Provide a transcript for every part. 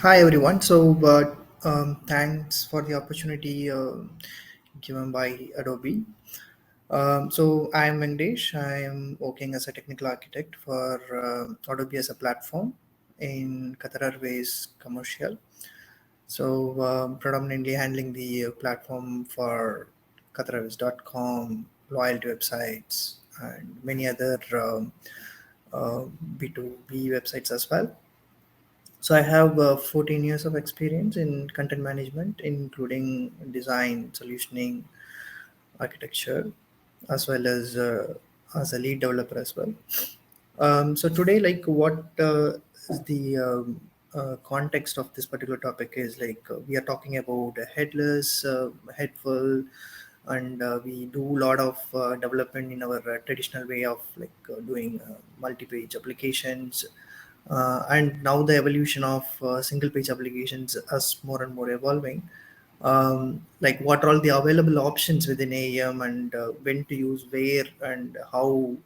Hi everyone. Thanks for the opportunity given by Adobe. I'm Vendesh. I am working as a technical architect for Adobe as a platform in Qatar Airways Commercial. Predominantly handling the platform for QatarAirways.com, loyalty websites, and many other B2B websites as well. So I have 14 years of experience in content management, including design, solutioning, architecture, as well as a lead developer as well. So today, like, what is the context of this particular topic is like we are talking about a headless, headful, and we do a lot of development in our traditional way of doing multi-page applications, and now the evolution of single page applications is more and more evolving. Like what are all the available options within AEM, and when to use where, and how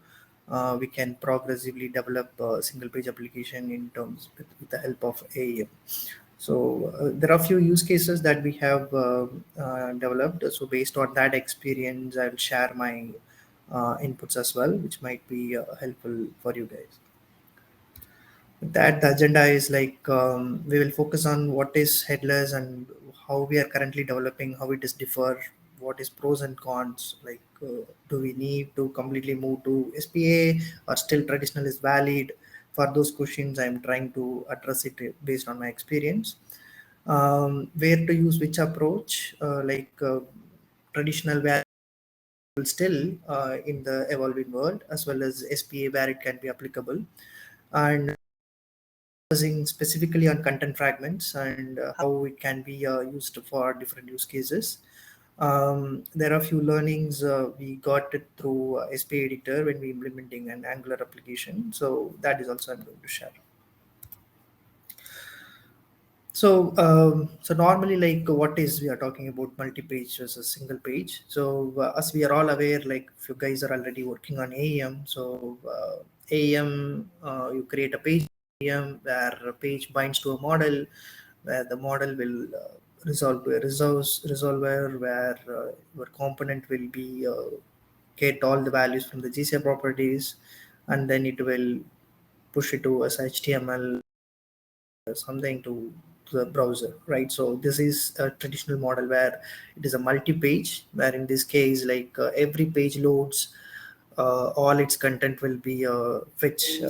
we can progressively develop a single page application in terms with the help of AEM. There are a few use cases that we have developed. So based on that experience, I'll share my inputs as well, which might be helpful for you guys. That the agenda is like we will focus on what is headless and how we are currently developing, how it is differ, what is pros and cons, do we need to completely move to SPA or still traditional is valid. For those questions I'm trying to address it based on my experience. Where to use which approach, traditional where still in the evolving world, as well as SPA where it can be applicable, and focusing specifically on content fragments and how it can be used for different use cases. There are a few learnings we got it through SPA editor when we implementing an Angular application. So that is also I'm going to share. So normally, like, what is we are talking about multi-page versus single page. As we are all aware, like if you guys are already working on AEM, AEM, you create a page AEM where a page binds to a model, where the model will resolve to a resolver, where your component will be get all the values from the GCA properties, and then it will push it to as HTML something to the browser, right? So this is a traditional model where it is a multi-page, where in this case, every page loads, all its content will be fetch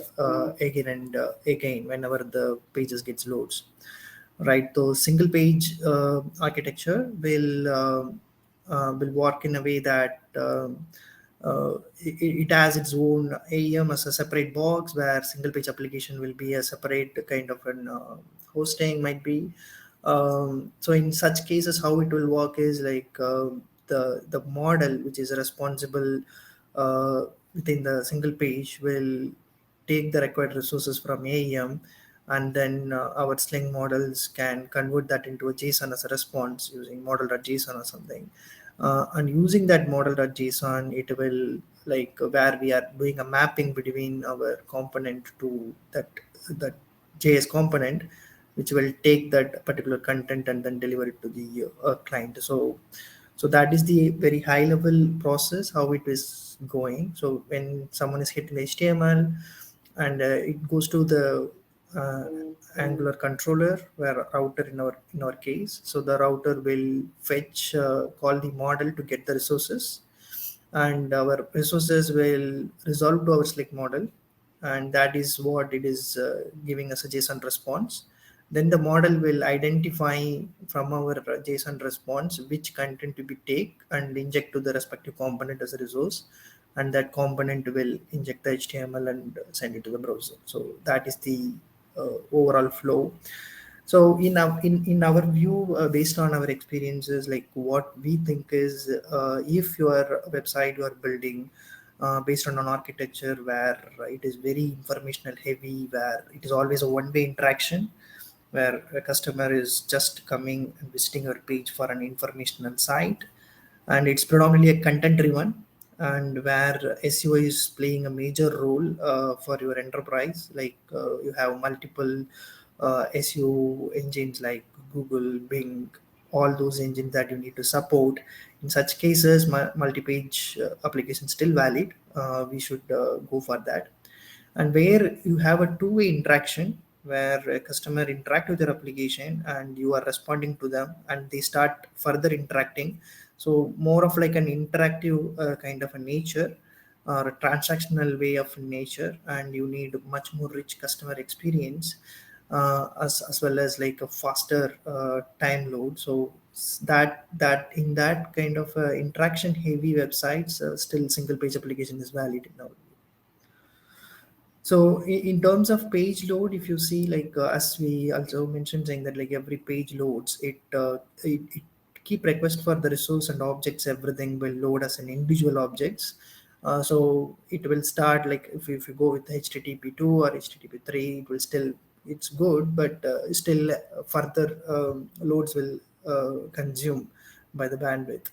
again and again whenever the pages gets loads, right? So single page architecture will work in a way that it has its own AEM as a separate box, where single page application will be a separate kind of an hosting might be. So in such cases, how it will work is like the model which is responsible within the single page will take the required resources from AEM, and then our Sling models can convert that into a JSON as a response using model.json or something. And using that model.json, it will like where we are doing a mapping between our component to that JS component, which will take that particular content and then deliver it to the client. So that is the very high level process how it is going. So when someone is hitting HTML, and it goes to the uh, Angular controller, where router in our case. So the router will fetch call the model to get the resources, and our resources will resolve to our Slick model, and that is what it is giving us a JSON response. Then the model will identify from our JSON response which content to be take and inject to the respective component as a resource, and that component will inject the HTML and send it to the browser. So that is the overall flow. So in our view, based on our experiences, like what we think is, if your website you are building based on an architecture where it is very informational heavy, where it is always a one-way interaction, where a customer is just coming and visiting your page for an informational site, and it's predominantly a content driven, and where SEO is playing a major role for your enterprise. You have multiple SEO engines like Google, Bing, all those engines that you need to support. In such cases, multi-page application still valid. We should go for that. And where you have a two-way interaction, where a customer interact with your application and you are responding to them, and they start further interacting. So more of like an interactive kind of a nature, or a transactional way of nature, and you need much more rich customer experience, as well as like a faster time load. So that in that kind of interaction heavy websites, still single page application is valid now. So in terms of page load, if you see, like as we also mentioned, saying that like every page loads, it keep request for the resource and objects, everything will load as an individual objects. So it will start like if you go with HTTP2 or HTTP3, it will still, it's good, but still further loads will consume by the bandwidth.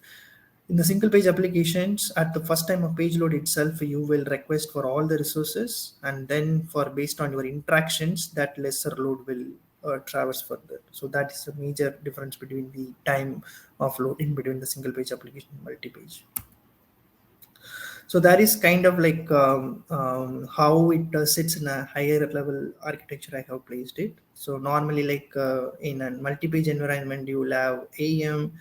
In the single page applications, at the first time of page load itself, you will request for all the resources, and then for based on your interactions, that lesser load will traverse further. So that is a major difference between the time of loading between the single page application and multi-page. So that is kind of like how it sits in a higher level architecture I have placed it. So normally, like in a multi-page environment, you will have AEM,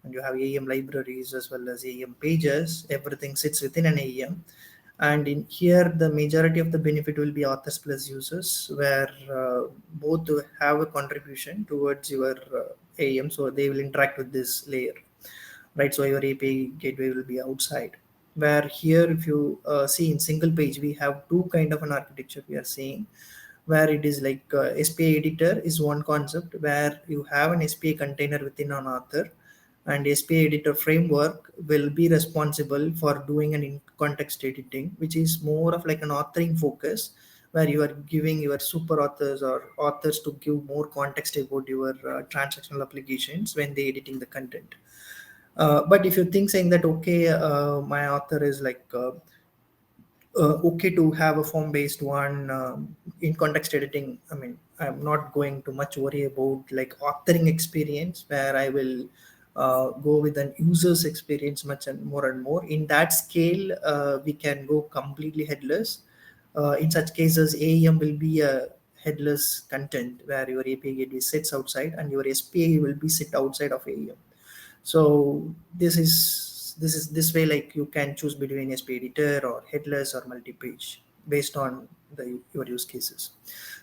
and you have AEM libraries as well as AEM pages. Everything sits within an AEM. And in here, the majority of the benefit will be authors plus users, where both have a contribution towards your AEM. So they will interact with this layer, right? So your API gateway will be outside. Where here, if you see in single page, we have two kind of an architecture we are seeing, where it is like SPA editor is one concept, where you have an SPA container within an author, and SPA editor framework will be responsible for doing an in context editing, which is more of like an authoring focus, where you are giving your super authors or authors to give more context about your transactional applications when they editing the content. But if you think saying that, okay, my author is like okay to have a form based one, in context editing, I mean, I'm not going to much worry about like authoring experience, where I will go with an user's experience much and more. In that scale, we can go completely headless. In such cases, AEM will be a headless content, where your API gateway sits outside and your SPA will be sit outside of AEM. So this way, like you can choose between SP editor or headless or multi-page based on your use cases.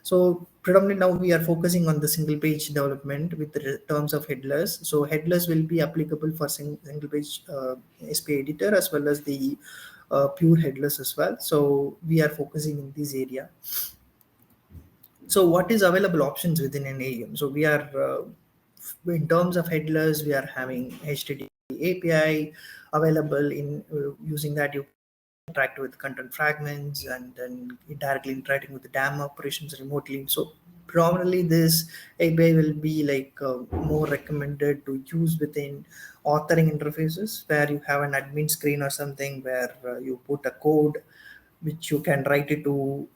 So predominantly now we are focusing on the single page development with the terms of headless. So headless will be applicable for single page SP editor as well as the pure headless as well. So we are focusing in this area. So what is available options within an AEM? So we are in terms of headless, we are having HTTP API available. In using that, you interact with content fragments and then directly interacting with the DAM operations remotely. So predominantly this API will be like more recommended to use within authoring interfaces, where you have an admin screen or something, where you put a code which you can write it to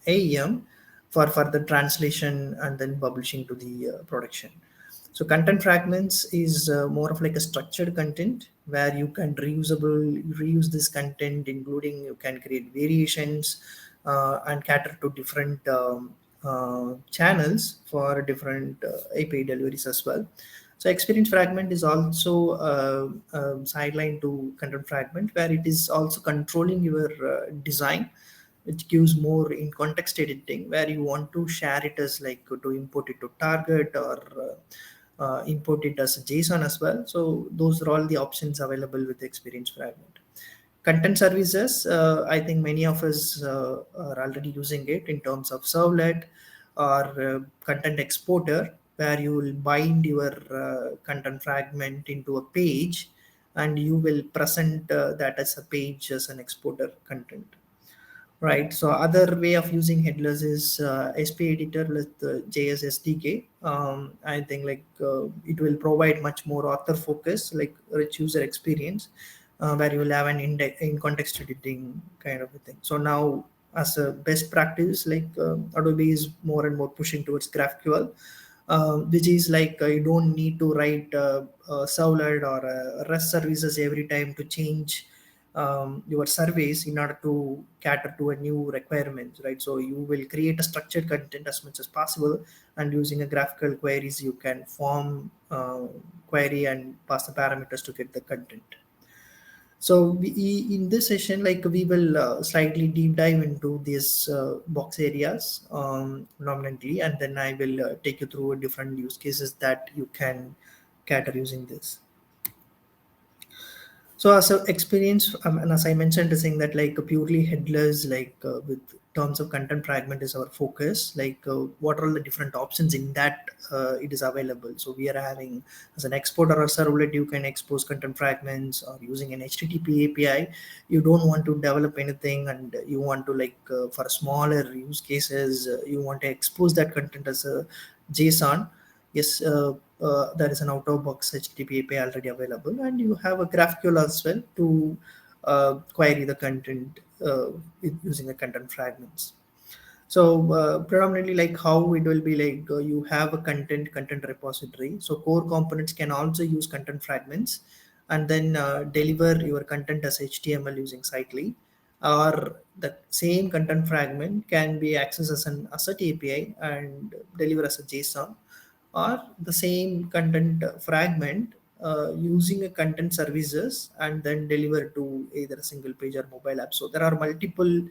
AEM for further translation and then publishing to the production. So content fragments is more of like a structured content, where you can reuse this content, including you can create variations and cater to different channels for different API deliveries as well. So experience fragment is also sideline to content fragment, where it is also controlling your design, which gives more in context editing, where you want to share it as like to import it to target or import it as a JSON as well. So those are all the options available with experience fragment. Content services, I think many of us are already using it in terms of servlet or content exporter, where you will bind your content fragment into a page and you will present that as a page as an exporter content. Right. So other way of using headless is SP editor with the JS SDK. I think like it will provide much more author focus, like rich user experience, where you will have an in context editing kind of a thing. So now as a best practice, like Adobe is more and more pushing towards GraphQL, which is like you don't need to write servlet or REST services every time to change your surveys in order to cater to a new requirement, right? So you will create a structured content as much as possible, and using a graphical queries, you can form query and pass the parameters to get the content. So in this session, like we will slightly deep dive into these box areas predominantly, and then I will take you through different use cases that you can cater using this. So as a experience, and as I mentioned, saying that like purely headless, like with terms of content fragment is our focus. Like what are all the different options in that it is available. So we are having as an exporter or servlet, you can expose content fragments, or using an HTTP API. You don't want to develop anything, and you want to like for smaller use cases, you want to expose that content as a JSON. Yes, there is an out-of-box HTTP API already available, and you have a GraphQL as well to query the content using the content fragments. So predominantly, like how it will be like you have a content repository. So core components can also use content fragments, and then deliver your content as HTML using Sitely, or the same content fragment can be accessed as an asset API and deliver as a JSON, or the same content fragment using a content services and then deliver to either a single page or mobile app. So there are multiple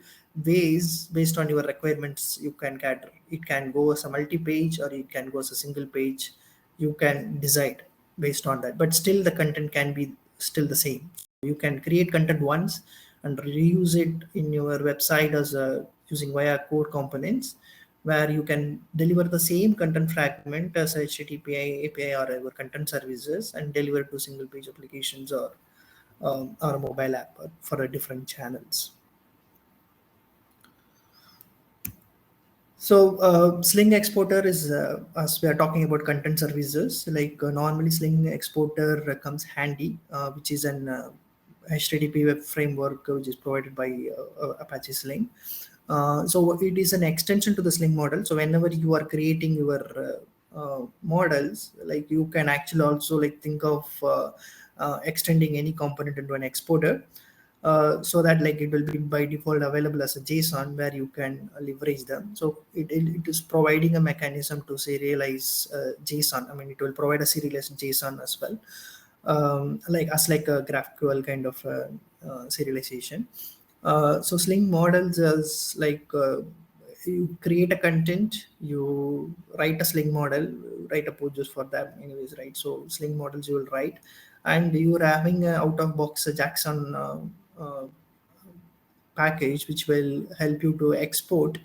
ways based on your requirements you can cater. It can go as a multi-page or it can go as a single page. You can decide based on that, but still the content can be still the same. You can create content once and reuse it in your website as using via core components, where you can deliver the same content fragment as HTTP API or our content services and deliver to single page applications or a mobile app for a different channels. So Sling Exporter is, as we are talking about content services, like normally Sling Exporter comes handy, which is an HTTP web framework which is provided by Apache Sling. So it is an extension to the Sling model. So whenever you are creating your models, like you can actually also like think of extending any component into an exporter, so that like it will be by default available as a JSON where you can leverage them. So it is providing a mechanism to serialize JSON. I mean, it will provide a serialized JSON as well, like as like a GraphQL kind of serialization. So Sling models is like you create a content, you write a Sling model, write a purchase for them anyways, right? So Sling models you will write, and you're having a out of box Jackson package which will help you to export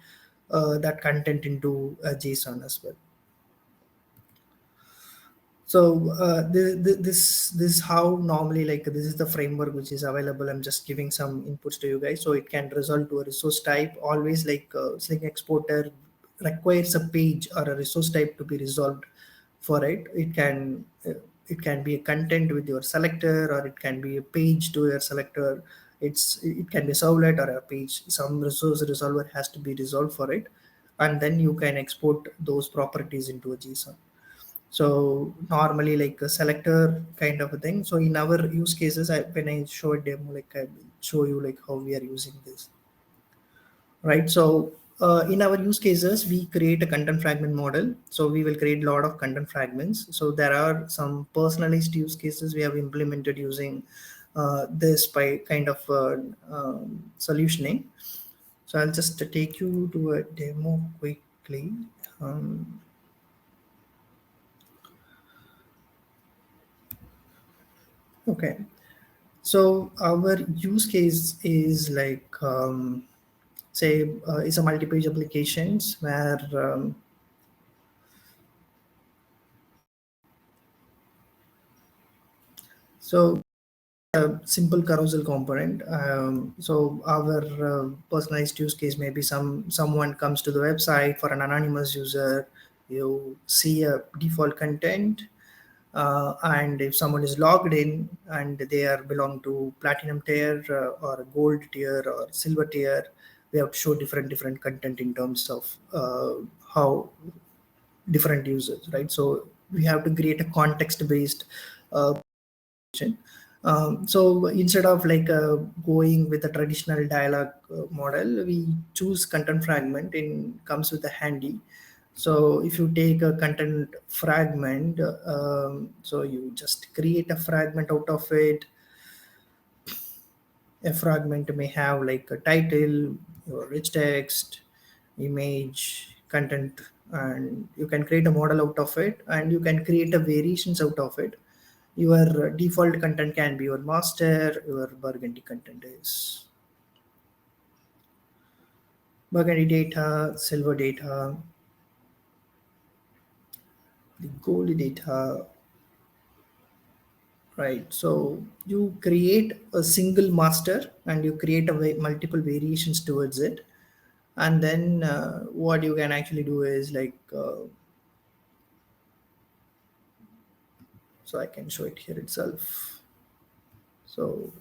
that content into a JSON as well. So this is how normally, like this is the framework which is available. I'm just giving some inputs to you guys, so it can result to a resource type. Always like Sling Exporter requires a page or a resource type to be resolved for it. It can be a content with your selector, or it can be a page to your selector. It can be a servlet or a page. Some resource resolver has to be resolved for it, and then you can export those properties into a JSON. So normally like a selector kind of a thing. So in our use cases, when I show a demo, like I will show you like how we are using this, right? So in our use cases, we create a content fragment model. So we will create a lot of content fragments. So there are some personalized use cases we have implemented using this by kind of solutioning. So I'll just take you to a demo quickly. Okay. So our use case is like, say, it's a multi-page applications where so a simple carousel component. So our personalized use case may be someone comes to the website for an anonymous user. You see a default content, and if someone is logged in and they are belong to platinum tier or gold tier or silver tier, we have to show different content in terms of how different users, right? So we have to create a context based so instead of like going with a traditional dialogue model, we choose content fragment in comes with a handy. So if you take a content fragment, so you just create a fragment out of it. A fragment may have like a title, your rich text, image, content, and you can create a model out of it, and you can create a variations out of it. Your default content can be your master, your burgundy content is burgundy data, silver data, the gold data, right? So you create a single master and you create multiple variations towards it. And then what you can actually do is like, so I can show it here itself. So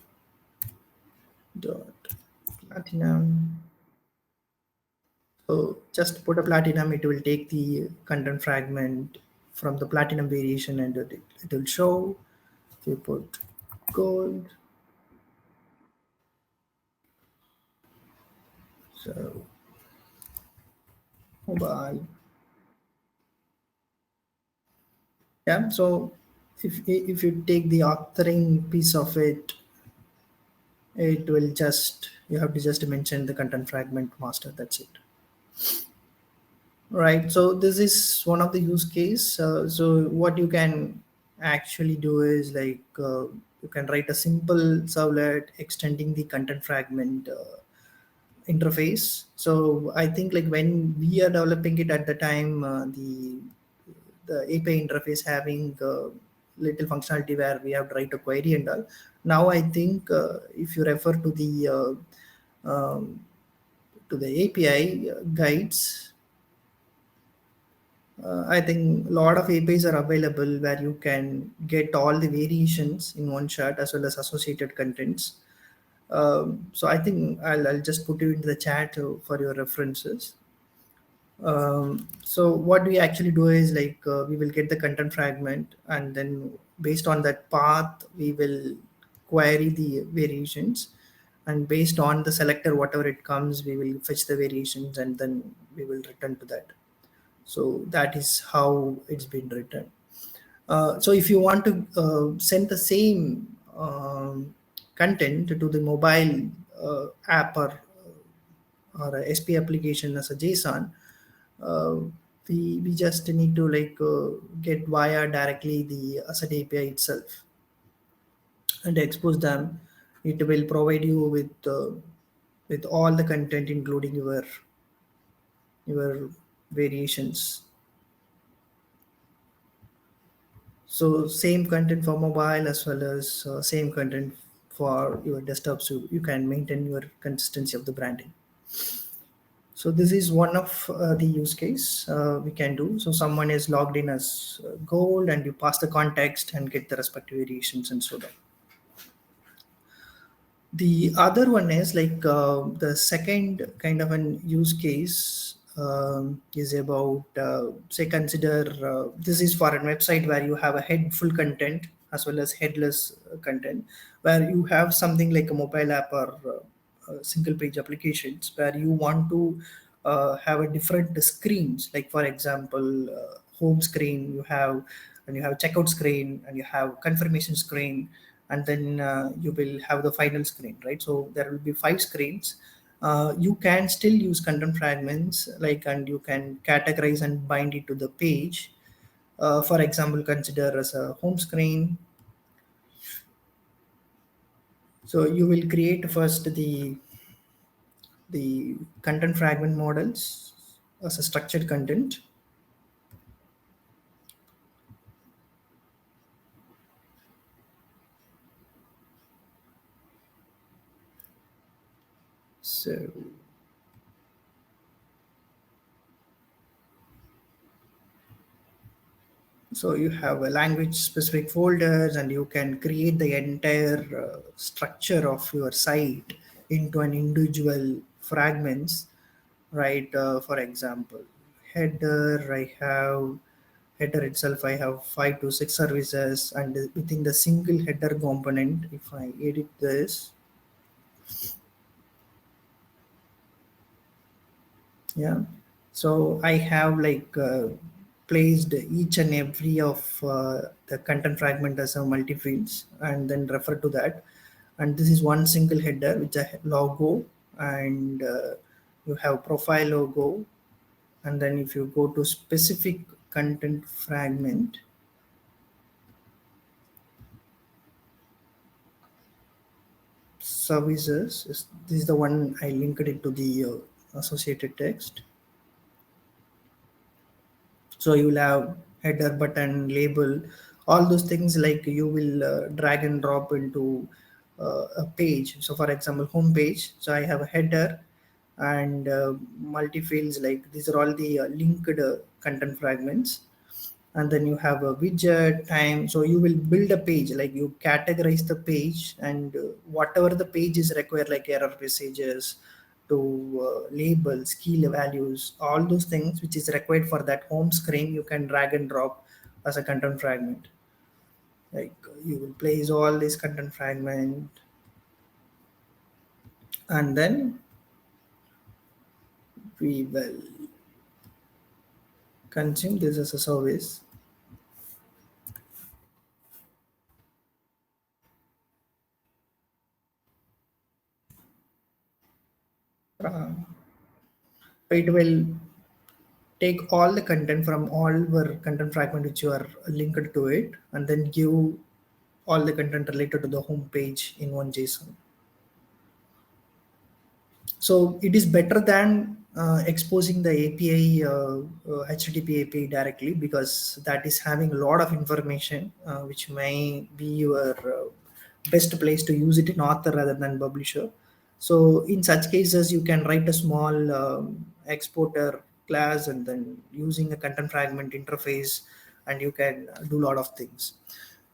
dot platinum. So just put a platinum, it will take the content fragment from the platinum variation and it will show. If you put gold, so mobile. Yeah, so if you take the authoring piece of it, it will just, you have to just mention the content fragment master, that's it. Right, so this is one of the use case. So what you can actually do is like you can write a simple servlet extending the content fragment interface. So I think like when we are developing it at the time, the API interface having little functionality where we have to write a query and all. Now I think if you refer to the API guides, I think a lot of APIs are available where you can get all the variations in one shot as well as associated contents. So I think I'll just put you into the chat for your references. So what we actually do is like we will get the content fragment, and then based on that path we will query the variations, and based on the selector whatever it comes we will fetch the variations and then we will return to that. So that is how it's been written. So if you want to send the same content to the mobile app or a SP application as a JSON, uh, we just need to like get via directly the asset API itself and expose them. It will provide you with all the content including your variations. So same content for mobile as well as same content for your desktop, so you can maintain your consistency of the branding. So this is one of the use case we can do. So someone is logged in as gold and you pass the context and get the respective variations and so on. The other one is like the second kind of an use case is about say consider this is for a website where you have a head full content as well as headless content, where you have something like a mobile app or single page applications where you want to have a different screens, like for example home screen you have, and you have checkout screen and you have confirmation screen, and then you will have the final screen, right? So there will be 5 screens. You can still use content fragments, like, and you can categorize and bind it to the page. For example, consider as a home screen. So you will create first the content fragment models as a structured content. So you have a language specific folders and you can create the entire structure of your site into an individual fragments, right? For example, header, I have header itself, I have 5 to 6 services, and within the single header component, if I edit this, yeah, so I have like placed each and every of the content fragment as a multi fields and then refer to that. And this is one single header which a logo, and you have profile logo, and then if you go to specific content fragment, services this is the one I linked it to the associated text. So you will have header, button, label, all those things, like you will drag and drop into a page. So for example, home page, so I have a header and multi fields, like these are all the linked content fragments. And then you have a widget time, so you will build a page, like you categorize the page, and whatever the page is required, like error messages to labels, key values, all those things which is required for that home screen, you can drag and drop as a content fragment. Like you will place all this content fragment, and then we will consume this as a service. uh, it will take all the content from all your content fragment which you are linked to it, and then give all the content related to the home page in one JSON. So it is better than exposing the API, HTTP API directly, because that is having a lot of information which may be your best place to use it in author rather than publisher. So in such cases, you can write a small exporter class, and then using a content fragment interface, and you can do a lot of things.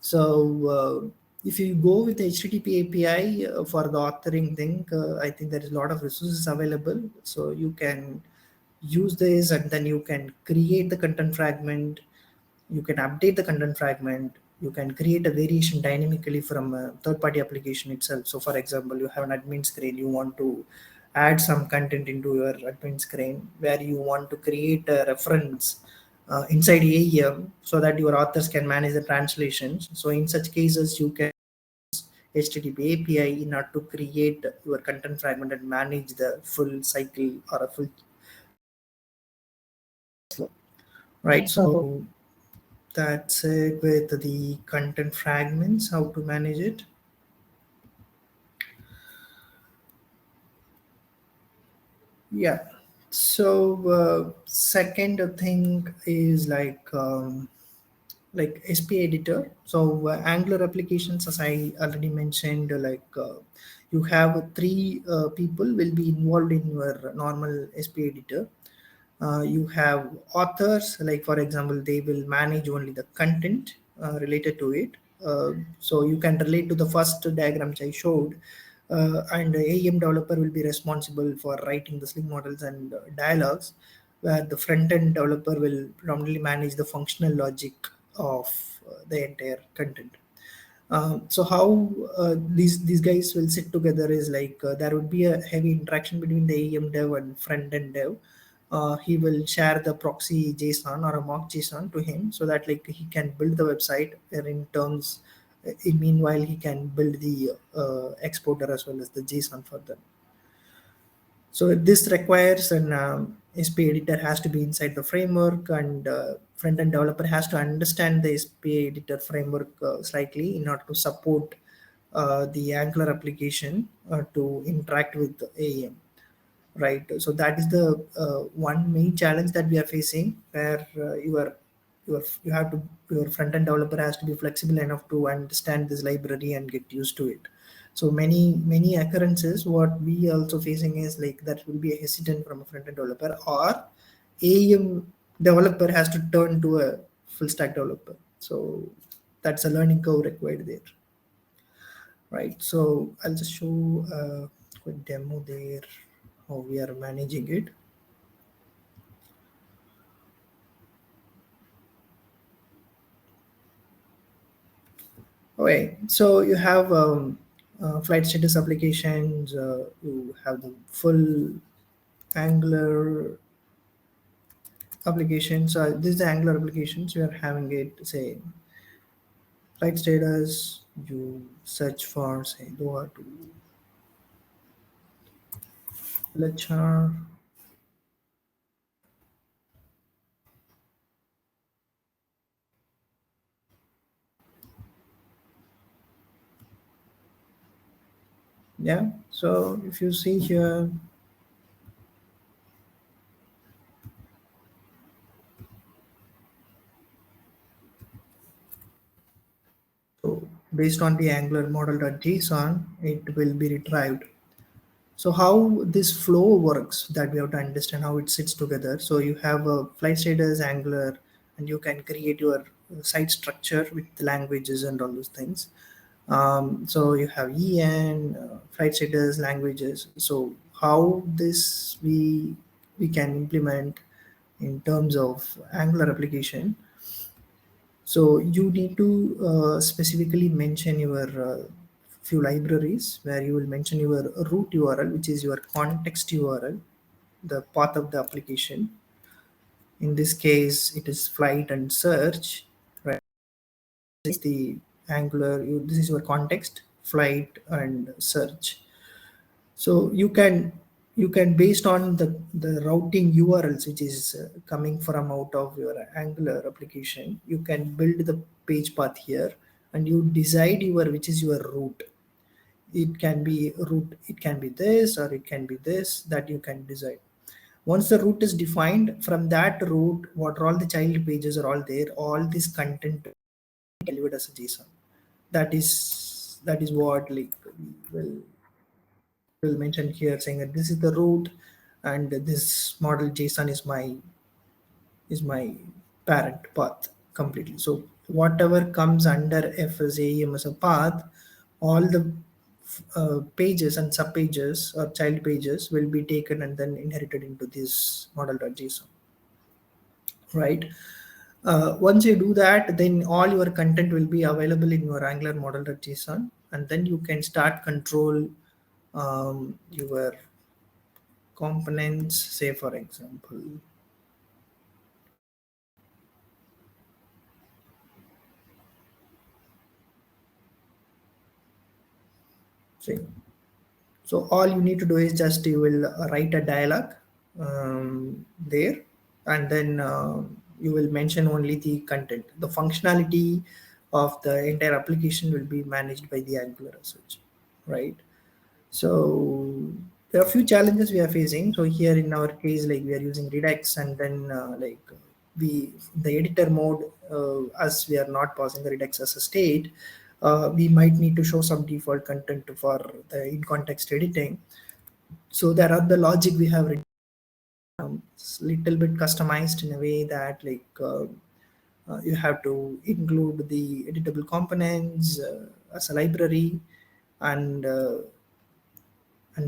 So if you go with HTTP API for the authoring thing, I think there is a lot of resources available. So you can use this, and then you can create the content fragment. You can update the content fragment. You can create a variation dynamically from a third-party application itself. So, for example, you have an admin screen. You want to add some content into your admin screen where you want to create a reference inside AEM so that your authors can manage the translations. So, in such cases, you can HTTP API in order to create your content fragment and manage the full cycle or a full flow, right? So that's it with the content fragments, how to manage it. Yeah. So second thing is like SP editor. So Angular applications, as I already mentioned, you have three people will be involved in your normal SP editor. You have authors, like for example, they will manage only the content related to it. So you can relate to the first diagram which I showed, and the AEM developer will be responsible for writing the Sling models and dialogues, where the front end developer will predominantly manage the functional logic of the entire content. So how these guys will sit together is like there would be a heavy interaction between the AEM dev and front end dev. He will share the proxy JSON or a mock JSON to him, so that like he can build the website in terms. In meanwhile, he can build the exporter as well as the JSON for them. So this requires an SP editor has to be inside the framework, and front-end developer has to understand the SP editor framework slightly in order to support the Angular application to interact with the AEM, right? So that is the one main challenge that we are facing, where you have to your front-end developer has to be flexible enough to understand this library and get used to it. So many occurrences what we also facing is like that will be a hesitant from a front-end developer, or AEM developer has to turn to a full stack developer. So that's a learning curve required there, right? So I'll just show a quick demo there. how we are managing it. Okay, so you have flight status applications. You have the full Angular applications. This is the Angular applications. You are having it say flight status. You search for say Doha to Lechar. Yeah. So if you see here, so based on the Angular model.json, it will be retrieved. So how this flow works, that we have to understand how it sits together. So you have a flight status Angular, and you can create your site structure with the languages and all those things. So you have en flight status languages. So how this we can implement in terms of Angular application. So you need to specifically mention your few libraries where you will mention your root URL, which is your context URL, the path of the application. In this case, it is flight and search, right? This is the Angular. This is your context, flight and search. So you can based on the routing URLs which is coming from out of your Angular application, you can build the page path here, and you decide your which is your route. It can be route, it can be this or it can be this, that you can decide. Once the route is defined, from that route, what are all the child pages are all there, all this content delivered as a JSON. That is what like will mention here, saying that this is the route and this model JSON is my parent path completely. So whatever comes under FSAEM as a path, all the pages and sub pages or child pages will be taken and then inherited into this model.json, right? Once you do that, then all your content will be available in your Angular model.json, and then you can start control your components. Say for example, say, so all you need to do is just you will write a dialog there, and then you will mention only the content. The functionality of the entire application will be managed by the Angular as such, right? So there are a few challenges we are facing. So here in our case, like we are using Redux, and then like we the editor mode, as we are not passing the Redux as a state, we might need to show some default content for the in context editing. So there are the logic we have written, it's little bit customized in a way that like you have to include the editable components as a library, and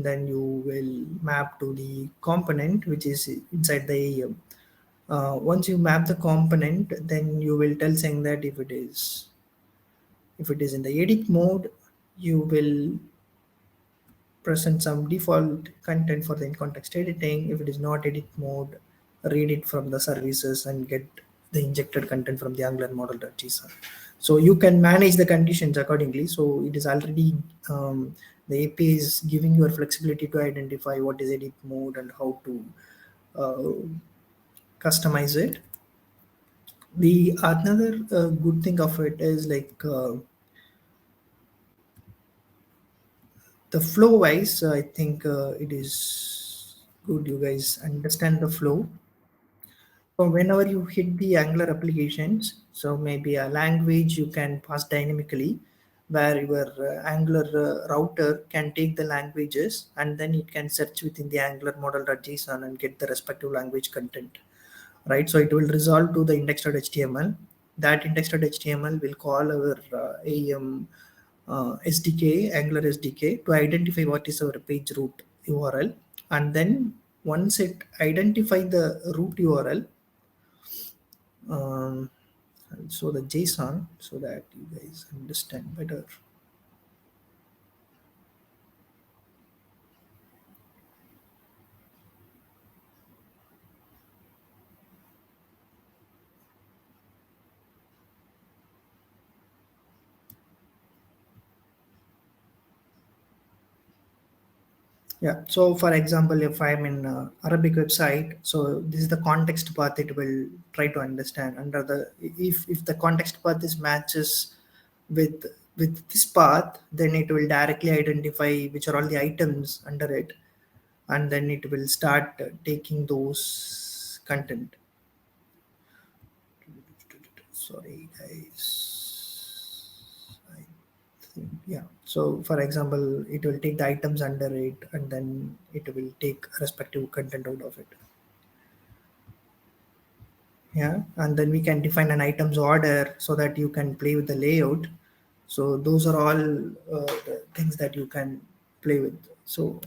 then you will map to the component which is inside the AEM. Once you map the component, then you will tell saying that if it is in the edit mode, you will present some default content for the in-context editing. If it is not edit mode, read it from the services and get the injected content from the Angular model.json. So you can manage the conditions accordingly. So it is already the API is giving you a flexibility to identify what is edit mode and how to uh, customize it. The another good thing of it is like the flow wise, I think it is good you guys understand the flow. So whenever you hit the Angular applications, so maybe a language you can pass dynamically, where your Angular router can take the languages and then it can search within the Angular model.json and get the respective language content, right? So it will resolve to the index.html. That index.html will call our AEM SDK, Angular SDK, to identify what is our page root URL. and then once it identify the root URL, um, so the JSON, so that you guys understand better. Yeah. So, for example, if I'm in Arabic website, so this is the context path it will try to understand. Under the if the context path is matches with this path, then it will directly identify which are all the items under it, and then it will start taking those content. Sorry, guys. I yeah, so for example it will take the items under it and then it will take respective content out of it. Yeah, and then we can define an items order so that you can play with the layout. So those are all the things that you can play with. So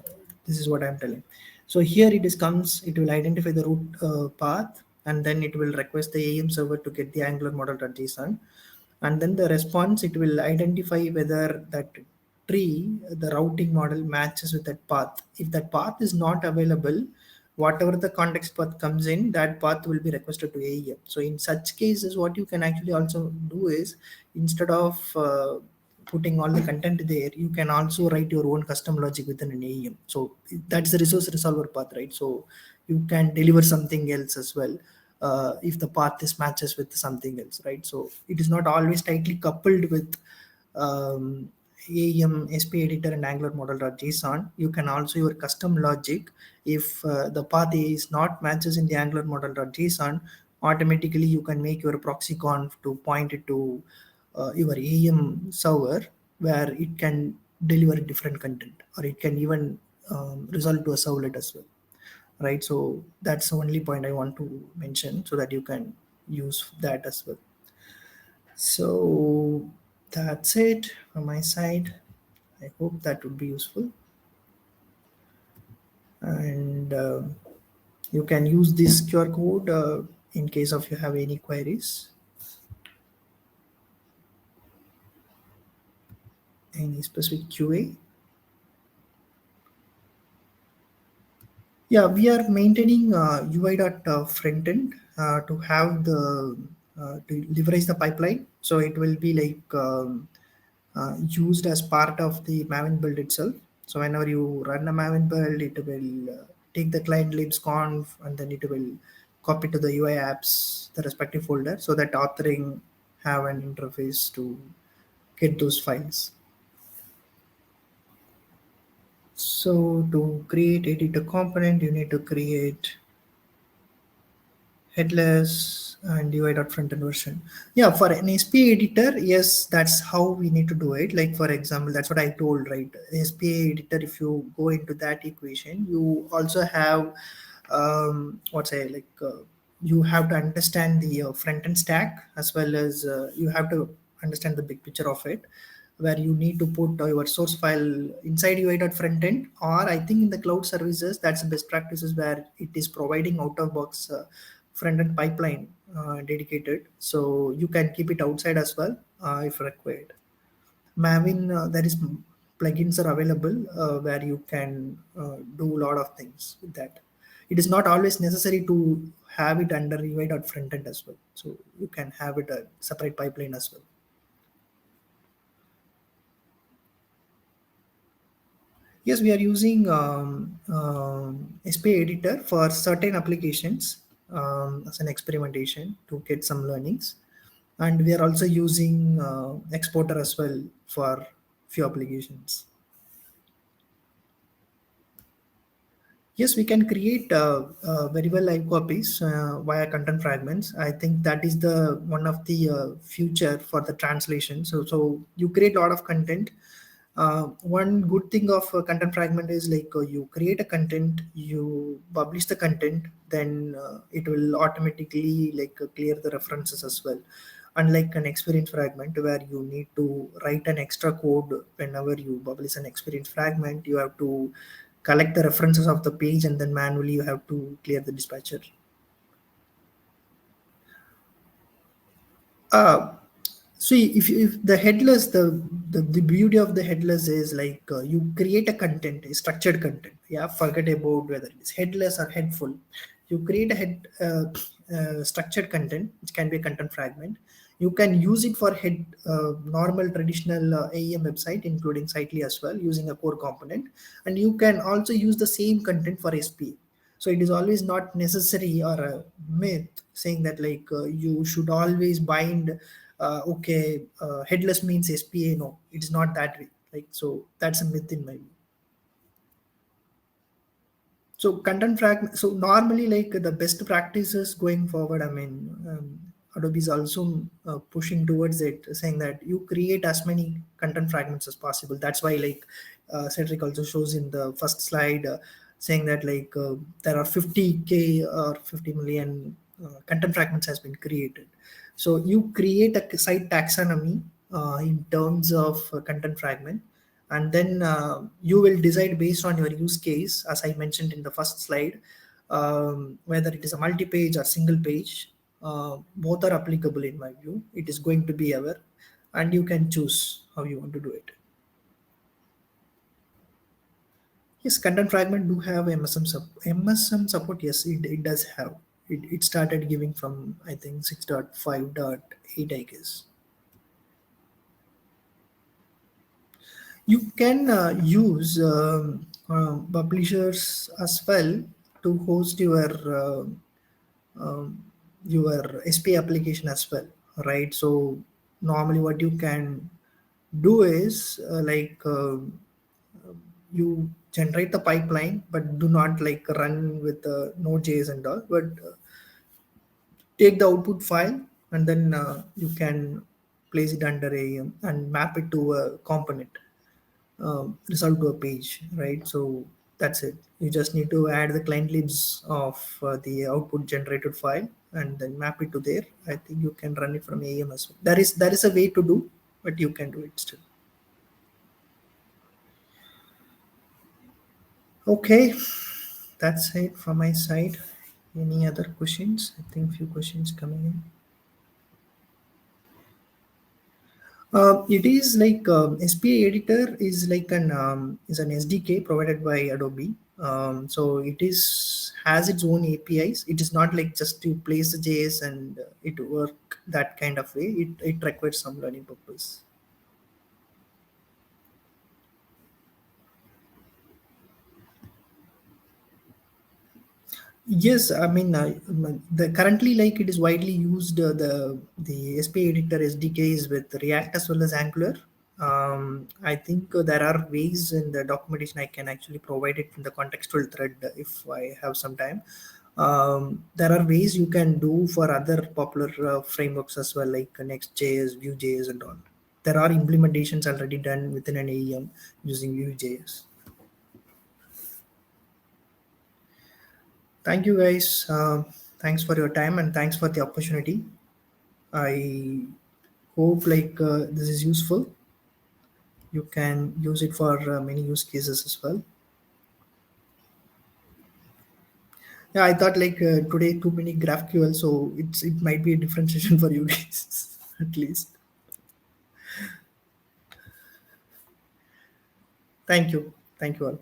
this is what I'm telling. So here it is comes, it will identify the root path, and then it will request the AM server to get the angular model.json, and then the response it will identify whether that tree, the routing model matches with that path. If that path is not available, whatever the context path comes in, that path will be requested to AEM. So in such cases, what you can actually also do is, instead of putting all the content there, you can also write your own custom logic within an AEM. So that's the resource resolver path, right? So you can deliver something else as well, if the path is matches with something else, right? So it is not always tightly coupled with um, AEM, SP editor, and Angular model.json. You can also your custom logic. If the path is not matches in the Angular model.json, automatically you can make your proxy conf to point it to your AEM server, where it can deliver different content, or it can even result to a servlet as well, right? So that's the only point I want to mention, so that you can use that as well. So that's it from my side. I hope that would be useful, and you can use this QR code in case of you have any queries, any specific QA. Yeah, we are maintaining UI.frontend to have the to leverage the pipeline. So it will be like used as part of the Maven build itself. So whenever you run a Maven build, it will take the client libsconf and then it will copy to the UI apps, the respective folder, so that authoring have an interface to get those files. So to create editor component, you need to create headless and UI.frontend version. Yeah, for an SPA editor, yes, that's how we need to do it. Like for example, that's what I told, right? SPA editor, if you go into that equation, you also have what's say like you have to understand the front end stack, as well as you have to understand the big picture of it, where you need to put your source file inside UI.frontend, or I think in the cloud services, that's the best practices where it is providing out of box front end pipeline dedicated. So you can keep it outside as well if required. Maven, there is plugins are available where you can do a lot of things with that. It is not always necessary to have it under UI.frontend as well. So you can have it a separate pipeline as well. Yes, we are using SPA editor for certain applications as an experimentation to get some learnings, and we are also using exporter as well for few applications. Yes, we can create very well live copies via content fragments. I think that is the one of the future for the translation. So you create a lot of content. One good thing of content fragment is like you create a content, you publish the content, then it will automatically like clear the references as well. Unlike an experience fragment where you need to write an extra code whenever you publish an experience fragment, you have to collect the references of the page, and then manually you have to clear the dispatcher. Uh, See, if the headless, the beauty of the headless is like you create a content, a structured content. Yeah, forget about whether it's headless or headful. You create a structured content, which can be a content fragment. You can use it for normal traditional AEM website, including Sitely as well, using a core component, and you can also use the same content for SPA. So it is always not necessary or a myth saying that like you should always bind headless means SPA. No, it's not that way. Like, so that's a myth in my view. So content fragment. So normally, like the best practices going forward, I mean, Adobe is also pushing towards it, saying that you create as many content fragments as possible. That's why, like Cedric also shows in the first slide, saying that like there are 50K or 50 million content fragments has been created. So you create a site taxonomy in terms of content fragment, and then you will decide based on your use case, as I mentioned in the first slide, whether it is a multi-page or single page. Both are applicable in my view. It is going to be ever, and you can choose how you want to do it. Yes, content fragment do have MSM support. Yes, it does have. It started giving from I think 6.5.8, I guess. You can use publishers as well to host um, your SP application as well, right? So normally, what you can do is you generate the pipeline, but do not like run with the Node.js and all, but take the output file, and then you can place it under AEM and map it to a component, result to a page, right? So that's it. You just need to add the client libs of the output generated file and then map it to there. I think you can run it from AEM as well. There is a way to do, but you can do it still. Okay, that's it from my side. Any other questions? I think few questions coming in. It is like SPA editor is like an SDK provided by Adobe. So it is has its own APIs. It is not like just to place the JS and it work that kind of way. It requires some learning purpose. Yes, I mean the currently like it is widely used. The SPA editor SDKs with React as well as Angular. I think there are ways in the documentation I can actually provide it in the contextual thread if I have some time. There are ways you can do for other popular frameworks as well, like Next.js, Vue.js, and all. There are implementations already done within an AEM using Vue.js. Thank you guys. Thanks for your time and thanks for the opportunity. I hope like this is useful. You can use it for many use cases as well. Yeah, I thought like today too many GraphQL, so it might be a different session for you guys at least. Thank you. Thank you all.